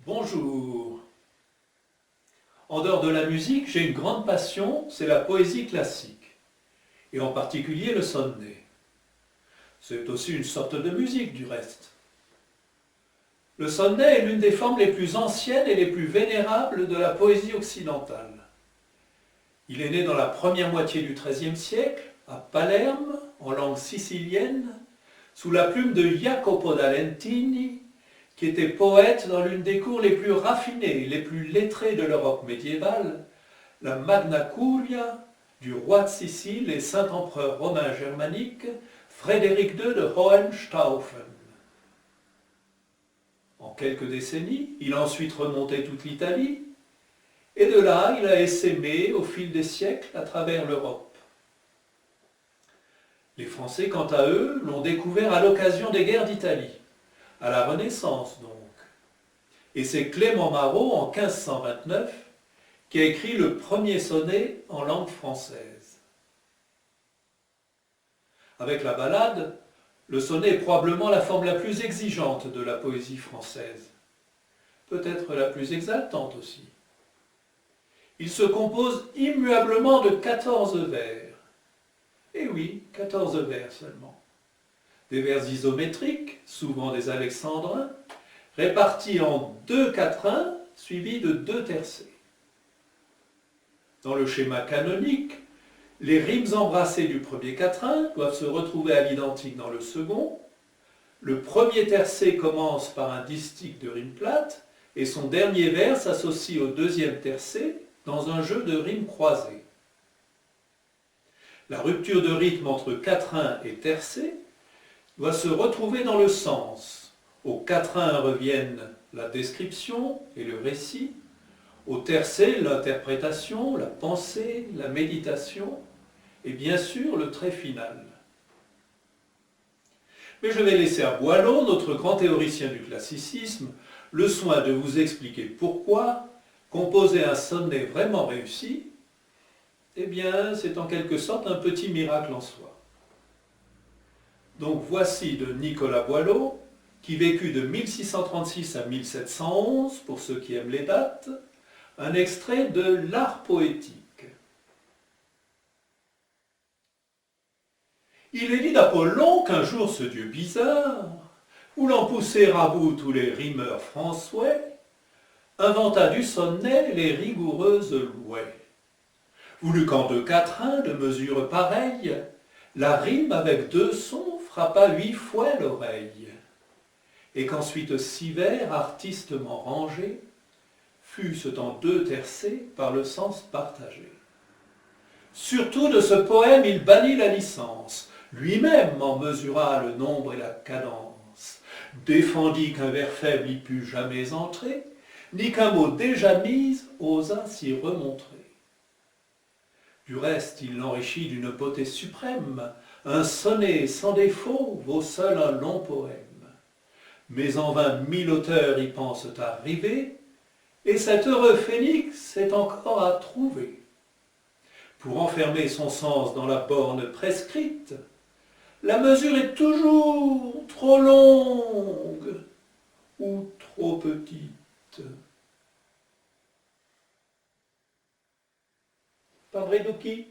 Bonjour. En dehors de la musique, j'ai une grande passion, c'est la poésie classique, et en particulier le sonnet. C'est aussi une sorte de musique du reste. Le sonnet est l'une des formes les plus anciennes et les plus vénérables de la poésie occidentale. Il est né dans la première moitié du XIIIe siècle, à Palerme, en langue sicilienne, sous la plume de Jacopo da Lentini, qui était poète dans l'une des cours les plus raffinées, les plus lettrées de l'Europe médiévale, la Magna Curia du roi de Sicile et saint empereur romain germanique Frédéric II de Hohenstaufen. En quelques décennies, il a ensuite remonté toute l'Italie, et de là, il a essaimé au fil des siècles à travers l'Europe. Les Français, quant à eux, l'ont découvert à l'occasion des guerres d'Italie, à la Renaissance donc. Et c'est Clément Marot, en 1529, qui a écrit le premier sonnet en langue française. Avec la ballade, le sonnet est probablement la forme la plus exigeante de la poésie française, peut-être la plus exaltante aussi. Il se compose immuablement de 14 vers. Et oui, 14 vers seulement. Des vers isométriques, souvent des alexandrins, répartis en 2 quatrains suivis de 2 tercets. Dans le schéma canonique, les rimes embrassées du premier quatrain doivent se retrouver à l'identique dans le second. Le premier tercet commence par un distique de rimes plates et son dernier vers s'associe au deuxième tercet dans un jeu de rimes croisées. La rupture de rythme entre quatrain et tercet doit se retrouver dans le sens. Au quatrain reviennent la description et le récit, au tercet l'interprétation, la pensée, la méditation et bien sûr le trait final. Mais je vais laisser à Boileau, notre grand théoricien du classicisme, le soin de vous expliquer pourquoi composer un sonnet vraiment réussi, eh bien c'est en quelque sorte un petit miracle en soi. Donc voici de Nicolas Boileau, qui vécut de 1636 à 1711, pour ceux qui aiment les dates, un extrait de l'art poétique. Il est dit d'Apollon qu'un jour ce dieu bizarre, voulant pousser à bout tous les rimeurs françois, inventa du sonnet les rigoureuses louets. Voulut qu'en 2 quatrains de mesure pareille, la rime avec 2 sons frappa 8 fois l'oreille, et qu'ensuite 6 vers artistement rangés fussent en 2 tercets par le sens partagé. Surtout de ce poème il bannit la licence, lui-même en mesura le nombre et la cadence, défendit qu'un vers faible y pût jamais entrer, ni qu'un mot déjà mis osât s'y remontrer. Du reste, il l'enrichit d'une beauté suprême, un sonnet sans défaut vaut seul un long poème. Mais en vain 1000 auteurs y pensent arriver, et cet heureux phénix est encore à trouver. Pour enfermer son sens dans la borne prescrite, la mesure est toujours trop longue ou trop petite. Padre Ducchi.